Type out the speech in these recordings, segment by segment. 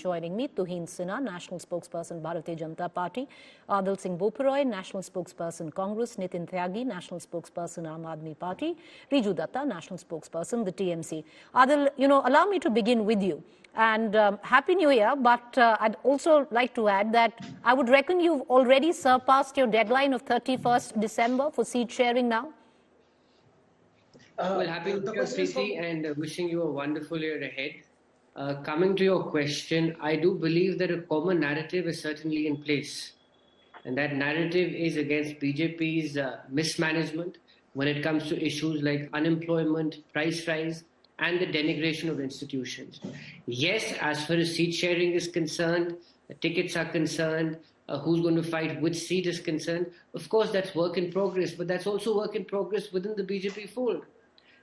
Joining me, Tuhin Sinha, National Spokesperson, Bharatiya Janata Party, Adil Singh Boparoy, National Spokesperson, Congress, Nitin Tyagi, National Spokesperson, Aam Aadmi Party, Riju Datta, National Spokesperson, the TMC. Adil, allow me to begin with you. And Happy New Year, but I'd also like to add that I would reckon you've already surpassed your deadline of 31st December for seat sharing now. Well, happy New Year, Preeti, and wishing you a wonderful year ahead. Coming to your question, I do believe that a common narrative is certainly in place. And that narrative is against BJP's mismanagement when it comes to issues like unemployment, price rise, and the denigration of institutions. Yes, as far as seat sharing is concerned, the tickets are concerned, who's going to fight which seat is concerned, of course, that's work in progress, but that's also work in progress within the BJP fold.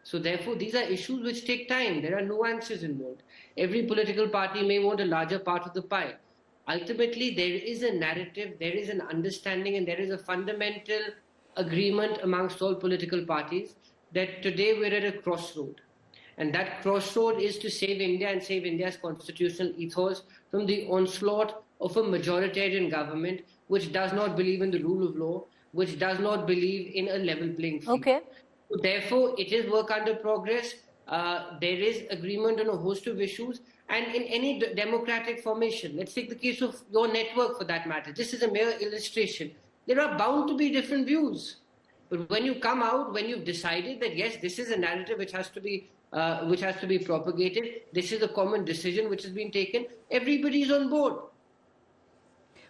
So therefore, these are issues which take time. There are nuances involved. Every political party may want a larger part of the pie. Ultimately, there is a narrative, there is an understanding, and there is a fundamental agreement amongst all political parties that today we're at a crossroad. And that crossroad is to save India and save India's constitutional ethos from the onslaught of a majoritarian government which does not believe in the rule of law, which does not believe in a level playing field. Okay. Therefore, it is work under progress. There is agreement on a host of issues. And in any democratic formation, let's take the case of your network for that matter. This is a mere illustration. There are bound to be different views. But when you come out, when you've decided that, yes, this is a narrative which has to be propagated, this is a common decision which has been taken, everybody is on board.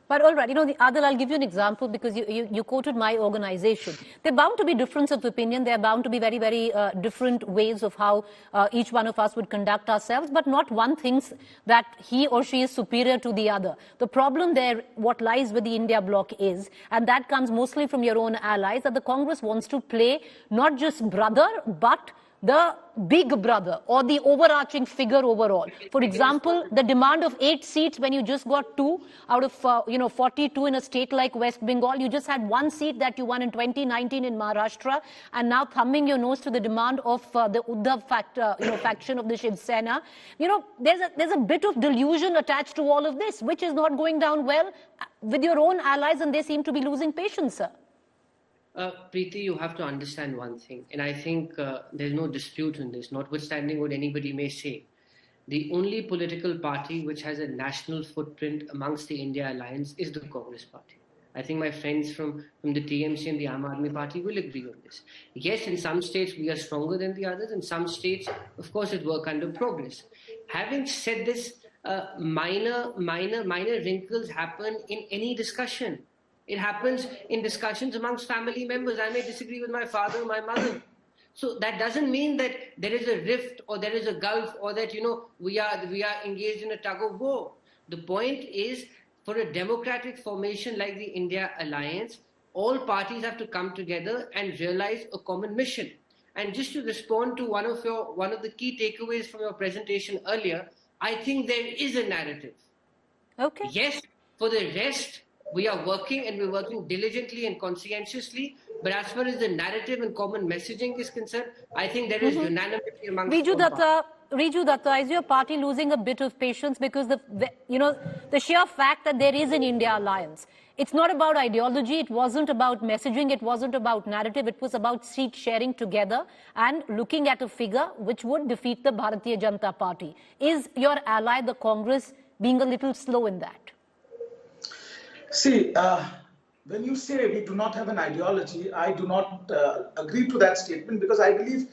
But all right, Adil, I'll give you an example because you quoted my organization. There are bound to be difference of opinion. There are bound to be very, very different ways of how each one of us would conduct ourselves, but not one thinks that he or she is superior to the other. The problem there, what lies with the India bloc is, and that comes mostly from your own allies, that the Congress wants to play not just brother, but the big brother or the overarching figure overall. For example, the demand of 8 seats when you just got 2 out of 42 in a state like West Bengal. You just had 1 seat that you won in 2019 in Maharashtra, and now thumbing your nose to the demand of the Uddhav faction of the Shiv Sena. There's a bit of delusion attached to all of this, which is not going down well with your own allies, and they seem to be losing patience, sir. Preeti, you have to understand one thing, and I think there's no dispute in this, notwithstanding what anybody may say. The only political party which has a national footprint amongst the India Alliance is the Congress Party. I think my friends from the TMC and the Aam Aadmi Party will agree on this. Yes, in some states we are stronger than the others. In some states, of course, it's work under progress. Having said this, minor wrinkles happen in any discussion. It happens in discussions amongst family members. I may disagree with my father or my mother. So that doesn't mean that there is a rift or there is a gulf or that, we are engaged in a tug of war. The point is, for a democratic formation like the India Alliance, all parties have to come together and realize a common mission. And just to respond to one of the key takeaways from your presentation earlier, I think there is a narrative. Okay. Yes, for the rest, we are working and we're working diligently and conscientiously. But as far as the narrative and common messaging is concerned, I think there is unanimity amongst Riju Datta, is your party losing a bit of patience because the sheer fact that there is an India alliance, it's not about ideology, it wasn't about messaging, it wasn't about narrative, it was about seat sharing together and looking at a figure which would defeat the Bharatiya Janata Party. Is your ally, the Congress, being a little slow in that? See, when you say we do not have an ideology, I do not agree to that statement because I believe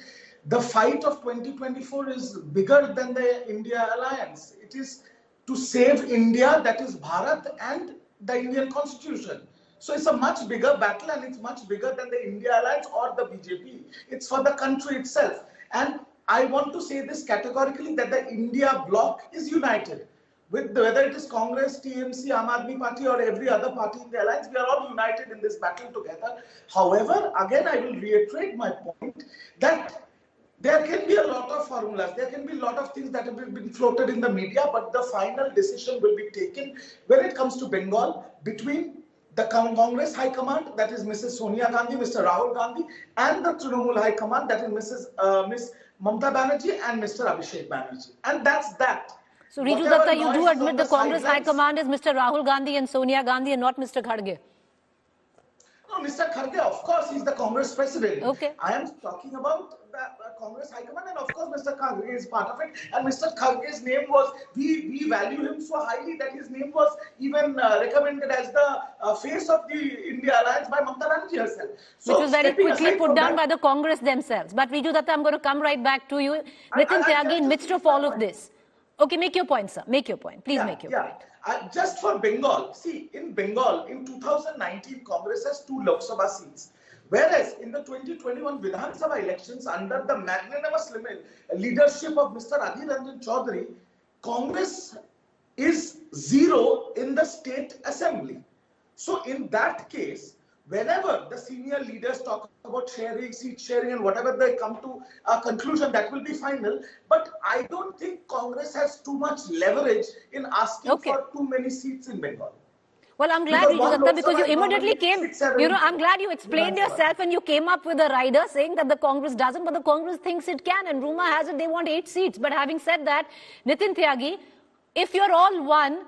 the fight of 2024 is bigger than the India alliance. It is to save India, that is Bharat, and the Indian constitution. So it's a much bigger battle and it's much bigger than the India alliance or the BJP. It's for the country itself. And I want to say this categorically that the India bloc is united. Whether it is Congress, TMC, Aam Aadmi Party or every other party in the alliance, we are all united in this battle together. However, again, I will reiterate my point that there can be a lot of formulas, there can be a lot of things that have been floated in the media, but the final decision will be taken when it comes to Bengal between the Congress High Command, that is Mrs. Sonia Gandhi, Mr. Rahul Gandhi, and the Trinamool High Command, that is Miss Mamata Banerjee and Mr. Abhishek Banerjee. And that's that. So, Riju whatever Datta, you do noise is admit on the the Congress High sidelines. Command is Mr. Rahul Gandhi and Sonia Gandhi and not Mr. Kharge. No, Mr. Kharge, of course, he's the Congress president. Okay. I am talking about the Congress High Command, and of course, Mr. Kharge is part of it. And Mr. Kharge's name was, we value him so highly that his name was even recommended as the face of the India Alliance by Mamata Banerjee herself. Which So, was very stepping quickly aside put from down that, by the Congress themselves. But Riju Datta, I'm going to come right back to you. Nitin Tyagi, in midst of all of this. Okay, make your point, sir. Make your point. Please make your point. Just for Bengal, see, in Bengal, in 2019, Congress has 2 Lok Sabha seats. Whereas in the 2021 Vidhan Sabha elections, under the magnanimous leadership of Mr. Adhir Ranjan Chaudhary, Congress is 0 in the state assembly. So in that case, whenever the senior leaders talk about sharing, seat sharing, and whatever they come to a conclusion, that will be final. But I don't think Congress has too much leverage in asking for too many seats in Bengal. Well, I'm glad, Riju Datta, because you immediately came, 6, 7, I'm glad you explained yourself and you came up with a rider saying that the Congress doesn't, but the Congress thinks it can, and rumor has it they want 8 seats. But having said that, Nitin Tyagi, if you're all one,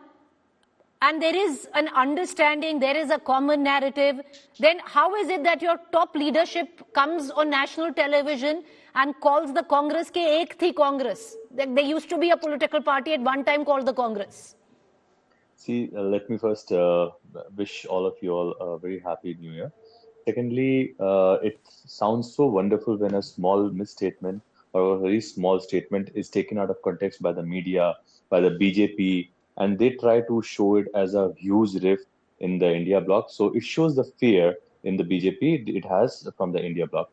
and there is an understanding, there is a common narrative, then how is it that your top leadership comes on national television and calls the Congress ke ek thi Congress? There used to be a political party at one time called the Congress. See, let me first wish all of you all a very happy New Year. Secondly, it sounds so wonderful when a small misstatement or a very small statement is taken out of context by the media, by the BJP, and they try to show it as a huge rift in the India bloc. So it shows the fear in the BJP it has from the India bloc.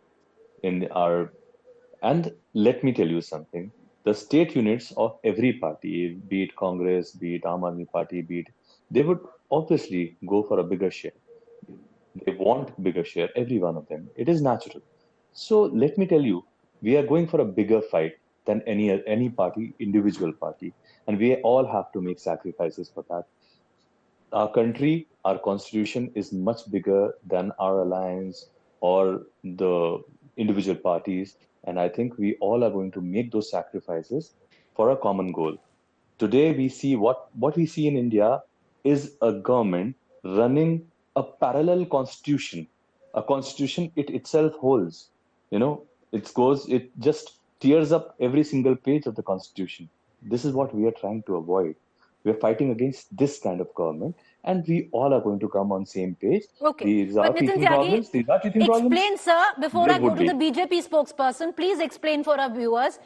And let me tell you something. The state units of every party, be it Congress, be it Aam Aadmi Party, they would obviously go for a bigger share. They want bigger share, every one of them. It is natural. So let me tell you, we are going for a bigger fight than any party, individual party, and we all have to make sacrifices for that. Our country, our constitution is much bigger than our alliance or the individual parties. And I think we all are going to make those sacrifices for a common goal. Today, we see what we see in India is a government running a parallel constitution, a constitution it itself holds. It just tears up every single page of the constitution. This is what we are trying to avoid. We are fighting against this kind of government, and we all are going to come on same page. Okay. These are teething problems. These are teething problems. Explain, sir, before I go to the BJP spokesperson, please explain for our viewers,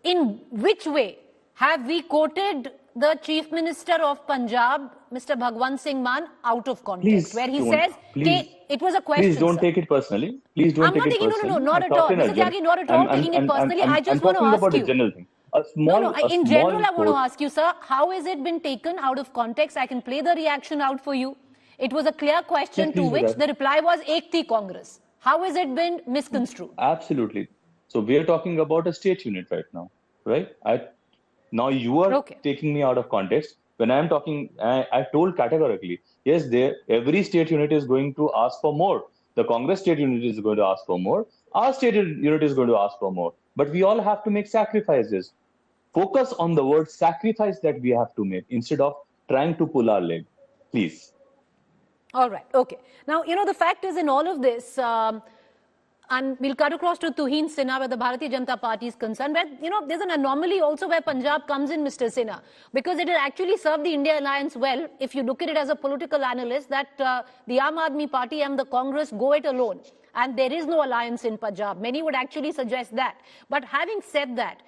in which way have we quoted the Chief Minister of Punjab, Mr. Bhagwant Singh Mann, out of context, where he says, it was a question, please don't take it personally. Please don't take it personally. No, not at all. Mr. Tyagi, not at all taking it personally. I just want to ask you. A general thing. In general, I want to ask you, sir, how has it been taken out of context? I can play the reaction out for you. It was a clear question to which the reply was Ek Thi Congress. How has it been misconstrued? Absolutely. So we are talking about a state unit right now, right? Now you are taking me out of context. When I am talking, I told categorically, yes, every state unit is going to ask for more. The Congress state unit is going to ask for more. Our state unit is going to ask for more. But we all have to make sacrifices. Focus on the word sacrifice that we have to make instead of trying to pull our leg. Please. All right. Okay. Now, the fact is in all of this, and we'll cut across to Tuhin Sinha, where the Bharatiya Janata Party is concerned, where, there's an anomaly also where Punjab comes in, Mr. Sinha, because it will actually serve the India Alliance well, if you look at it as a political analyst, that the Aam Aadmi Party and the Congress go it alone. And there is no alliance in Punjab. Many would actually suggest that. But having said that,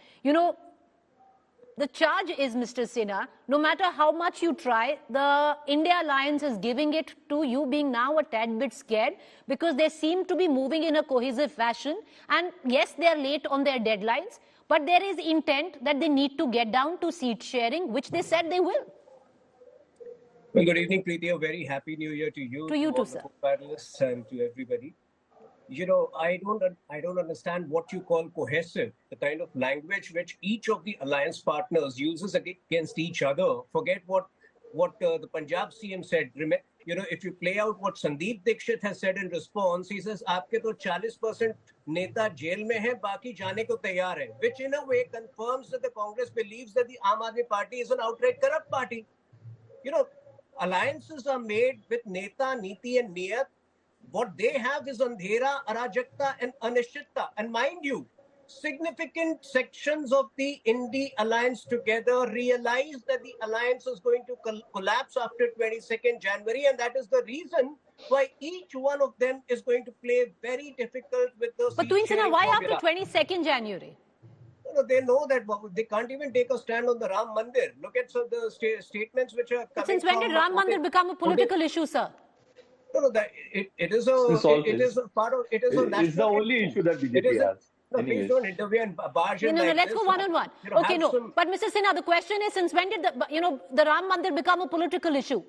the charge is, Mr. Sinha, no matter how much you try, the India Alliance is giving it to you being now a tad bit scared because they seem to be moving in a cohesive fashion. And yes, they are late on their deadlines, but there is intent that they need to get down to seat sharing, which they said they will. Well, good evening, Preeti. A very happy New Year to you. To you too, sir. Panelists and to everybody. I don't understand what you call cohesive, the kind of language which each of the alliance partners uses against each other. Forget what what the Punjab CM said. If you play out what Sandeep Dixit has said in response, he says, "Aapke to 40% neta jail mein hai, baki jaane ko taiyar hai," which in a way confirms that the Congress believes that the Aam Aadmi Party is an outright corrupt party. Alliances are made with neta, niti, and niyat. What they have is andhera, arajakta, and anishchitta. And mind you, significant sections of the Indie alliance together realize that the alliance is going to collapse after 22nd January, and that is the reason why each one of them is going to play very difficult with the But seat sharing why formula. after 22nd January? They know that they can't even take a stand on the Ram Mandir. Look at the statements which are coming. But since when did Ram Mandir become a political issue, sir? No, that it is a part of it is a national. It's the only issue that BJP has. No, please don't intervene and barge in. No, like let's this. go one on one. Okay, no. But Mr. Sinha, the question is, since when did the Ram Mandir become a political issue?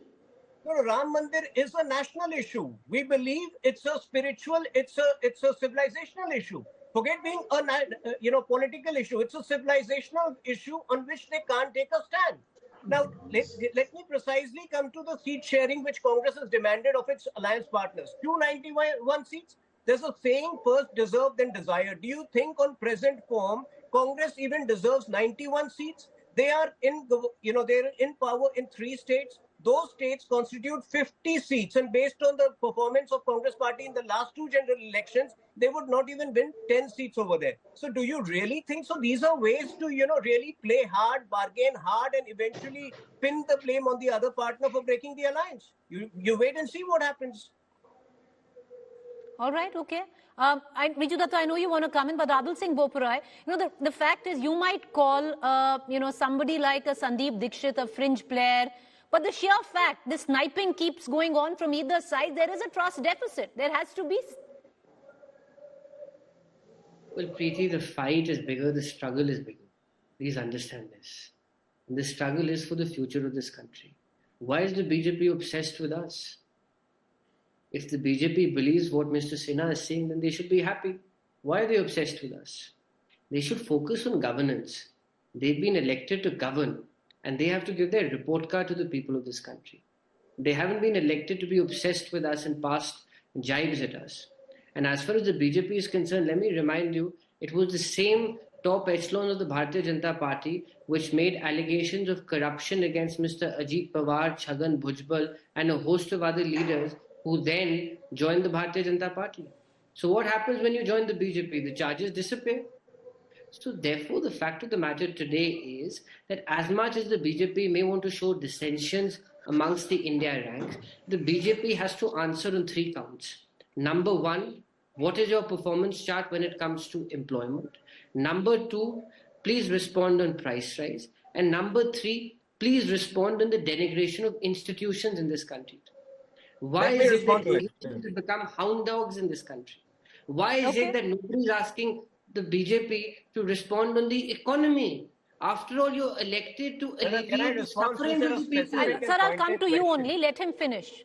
No, Ram Mandir is a national issue. We believe it's a spiritual, it's a civilizational issue. Forget being a political issue. It's a civilizational issue on which they can't take a stand. Now, let me precisely come to the seat sharing which Congress has demanded of its alliance partners. 291 seats. There's a saying, first deserved, then desired. Do you think on present form, Congress even deserves 91 seats? They are they're in power in 3 states. Those states constitute 50 seats, and based on the performance of Congress party in the last 2 general elections, they would not even win 10 seats over there. So do you really think so? These are ways to, really play hard, bargain hard, and eventually pin the blame on the other partner for breaking the alliance. You wait and see what happens. All right, okay. Riju Datta, I know you want to come in, but Adil Singh Boparai, the fact is you might call, somebody like a Sandeep Dixit a fringe player, but the sheer fact, the sniping keeps going on from either side, there is a trust deficit. There has to be. Well, Preeti, the fight is bigger, the struggle is bigger. Please understand this. And the struggle is for the future of this country. Why is the BJP obsessed with us? If the BJP believes what Mr. Sinha is saying, then they should be happy. Why are they obsessed with us? They should focus on governance. They've been elected to govern, and they have to give their report card to the people of this country. They haven't been elected to be obsessed with us and pass jibes at us. And as far as the BJP is concerned, let me remind you, it was the same top echelon of the Bharatiya Janata Party which made allegations of corruption against Mr. Ajit Pawar, Chhagan Bhujbal, and a host of other leaders who then joined the Bharatiya Janata Party. So what happens when you join the BJP? The charges disappear. So therefore, the fact of the matter today is that as much as the BJP may want to show dissensions amongst the India ranks, the BJP has to answer on 3 counts. Number 1, what is your performance chart when it comes to employment? Number 2, please respond on price rise. And number 3, please respond on the denigration of institutions in this country. Why is it that elections have become hound dogs in this country? Why is it that nobody is asking the BJP to respond on the economy? After all, you're elected to alleviate the suffering of the people. Sir, I'll come to you only. Let him finish.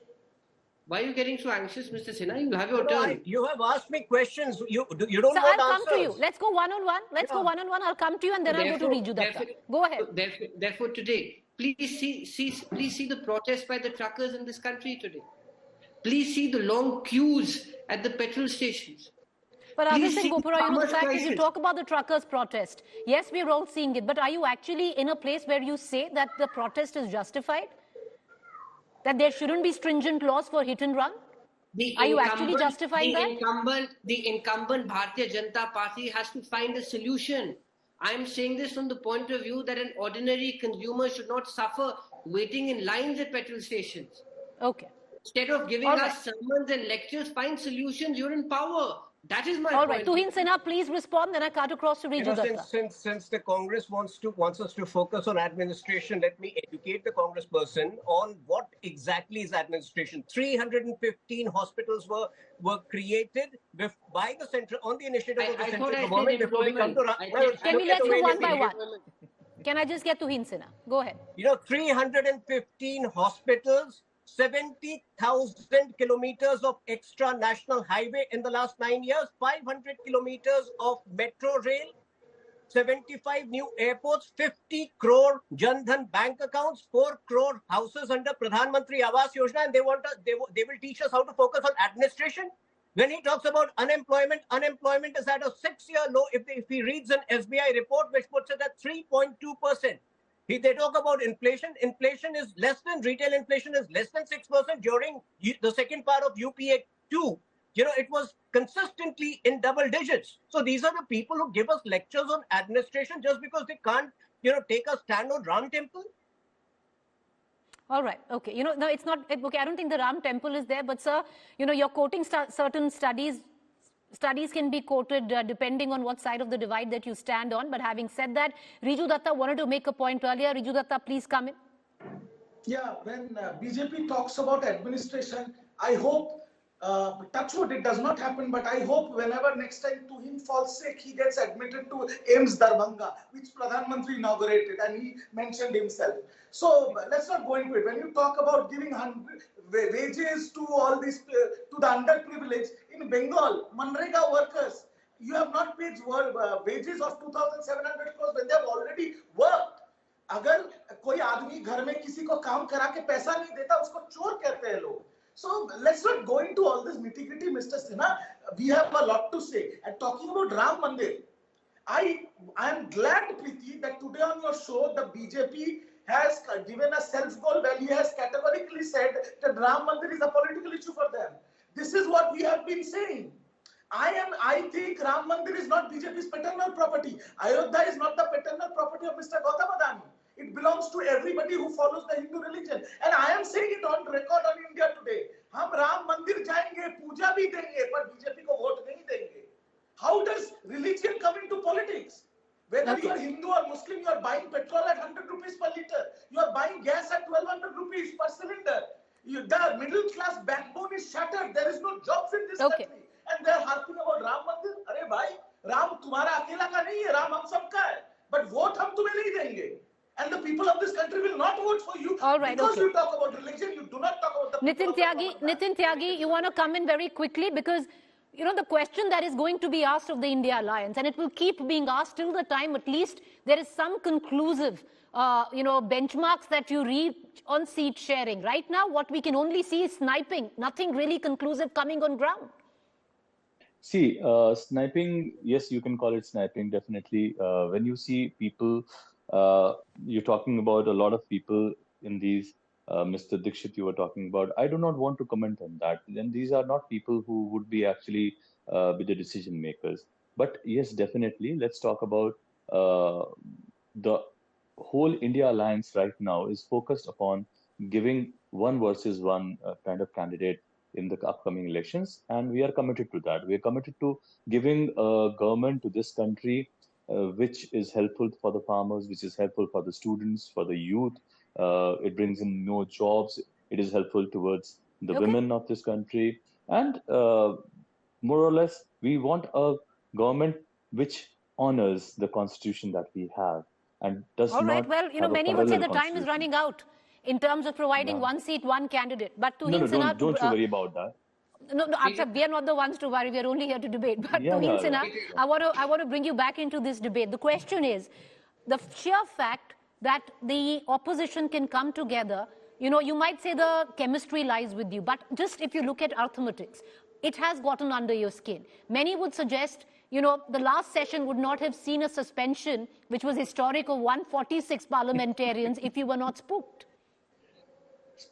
Why are you getting so anxious, Mr. Sinha? You'll have your turn. You have asked me questions. You don't Sir, want I'll answers. come to you. Let's go one-on-one. I'll come to you and then I'll go to Riju Datta. Go ahead. Therefore, today, please see the protest by the truckers in this country today. Please see the long queues at the petrol stations. But Adil Singh Boparai, the fact is you talk about the truckers' protest. Yes, we're all seeing it, but are you actually in a place where you say that the protest is justified? That there shouldn't be stringent laws for hit and run? Are you actually justifying that? The incumbent Bharatiya Janata Party has to find a solution. I'm saying this from the point of view that an ordinary consumer should not suffer waiting in lines at petrol stations. Okay. Instead of giving us sermons and lectures, find solutions. You're in power. That is my point. All right. Tuhin Sinha, please respond. Then I cut across to Riju Datta. Since the Congress wants us to focus on administration, let me educate the congressperson on what exactly is administration. 315 hospitals were created by the central on the initiative of the central government. Before we come to can we let's go one by one? Can I just get Tuhin Sinha? Go ahead. 315 hospitals. 70,000 kilometers of extra national highway in the last 9 years, 500 kilometers of metro rail, 75 new airports, 50 crore Jan Dhan bank accounts, 4 crore houses under Pradhan Mantri Awas Yojana, and they will teach us how to focus on administration. When he talks about unemployment, unemployment is at a 6-year low. If he reads an SBI report which puts it at 3.2%. They talk about inflation. Inflation is less than, retail inflation is less than 6% during the second part of UPA 2. It was consistently in double digits. So these are the people who give us lectures on administration just because they can't, take a stand on Ram Temple. All right. Okay. No, it's not. Okay. I don't think the Ram Temple is there. But, sir, you're quoting certain studies. Studies can be quoted depending on what side of the divide that you stand on. But having said that, Riju Datta wanted to make a point earlier. Riju Datta, please come in. Yeah, when BJP talks about administration, I hope, touch wood, it does not happen, but I hope whenever next time to him falls sick, he gets admitted to Ames Darbhanga, which Pradhan Mantri inaugurated, and he mentioned himself. So let's not go into it. When you talk about giving wages to all these, to the underprivileged, in Bengal, Manrega workers, you have not paid wages of 2,700 crores when they have already worked. अगर कोई आदमी घर में किसी को काम करा के पैसा नहीं देता उसको चोर कहते हैं लोग. So let's not go into all this nitty-gritty, Mr. Sinha. We have a lot to say. And talking about Ram Mandir, I am glad, Preeti, that today on your show the BJP has given a self-goal where he has categorically said that Ram Mandir is a political issue for them. This is what we have been saying. I think Ram Mandir is not BJP's paternal property. Ayodhya is not the paternal property of Mr. Gautam Adani. It belongs to everybody who follows the Hindu religion. And I am saying it on record on India today. हम राम मंदिर जाएंगे, पूजा भी देंगे, पर BJP को vote नहीं देंगे. How does religion come into politics? Whether you are Hindu or Muslim, you are buying petrol at 100 rupees per liter. You are buying gas at 1,200 rupees per cylinder. The middle class backbone is shattered. There is no jobs in this country. And they are harping about Ram Mandir. अरे भाई, राम तुम्हारा अकेला का नहीं है, राम हम सबका है. But vote हम तुम्हें नहीं देंगे. And the people of this country will not vote for you. All right, because you talk about religion, you do not talk about the Nitin Tyagi, you want to come in very quickly because, the question that is going to be asked of the India Alliance, and it will keep being asked till the time at least there is some conclusive, benchmarks that you reach on seat sharing. Right now, what we can only see is sniping, nothing really conclusive coming on ground. See, sniping, yes, you can call it sniping, definitely. When you see people, you're talking about a lot of people in these, Mr. Dixit you were talking about. I do not want to comment on that. And these are not people who would be actually be the decision makers. But yes, definitely, let's talk about the whole India Alliance right now is focused upon giving one versus one kind of candidate in the upcoming elections, and we are committed to that. We are committed to giving a government to this country which is helpful for the farmers, which is helpful for the students, for the youth. It brings in more jobs. It is helpful towards the women of this country. And more or less, we want a government which honors the constitution that we have and does All right. not Well, have many would say the time is running out in terms of providing one seat, one candidate. But to don't you worry about that. No, we are not the ones to worry. We are only here to debate. But Tuhin Sinha, I want to bring you back into this debate. The question is, the sheer fact that the opposition can come together, you might say the chemistry lies with you. But just if you look at arithmetics, it has gotten under your skin. Many would suggest, the last session would not have seen a suspension, which was historic, of 146 parliamentarians if you were not spooked.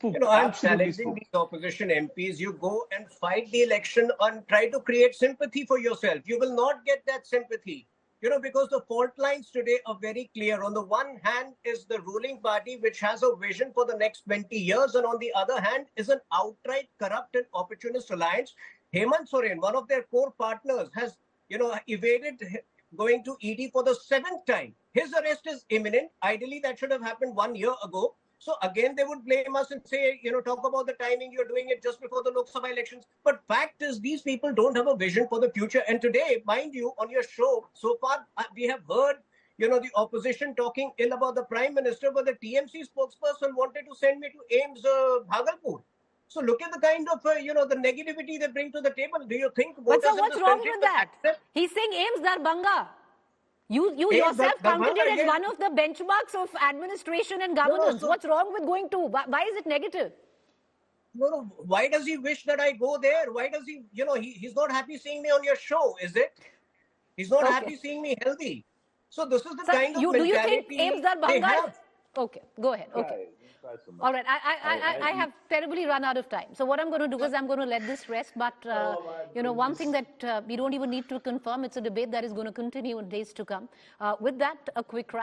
I'm challenging these opposition MPs. You go and fight the election and try to create sympathy for yourself. You will not get that sympathy. Because the fault lines today are very clear. On the one hand is the ruling party, which has a vision for the next 20 years. And on the other hand is an outright corrupt and opportunist alliance. Hemant Soren, one of their core partners, has, evaded going to ED for the 7th time. His arrest is imminent. Ideally, that should have happened 1 year ago. So again, they would blame us and say, talk about the timing, you're doing it just before the Lok Sabha elections. But fact is, these people don't have a vision for the future. And today, mind you, on your show, so far, we have heard, the opposition talking ill about the Prime Minister, but the TMC spokesperson wanted to send me to Ames, Bhagalpur. So look at the kind of, the negativity they bring to the table. Do you think... But so what's wrong with that? He's saying Ames Darbhanga. You yourself counted it as one of the benchmarks of administration and governance. What's wrong with going to? Why is it negative? No. Why does he wish that I go there? Why does he, he's not happy seeing me on your show, is it? He's not happy seeing me healthy. So this is the kind of mentality do you think Ames they have. Okay, go ahead. Okay. All right. I have terribly run out of time. So what I'm going to do is I'm going to let this rest. But, one thing that we don't even need to confirm, it's a debate that is going to continue in days to come. With that, a quick wrap.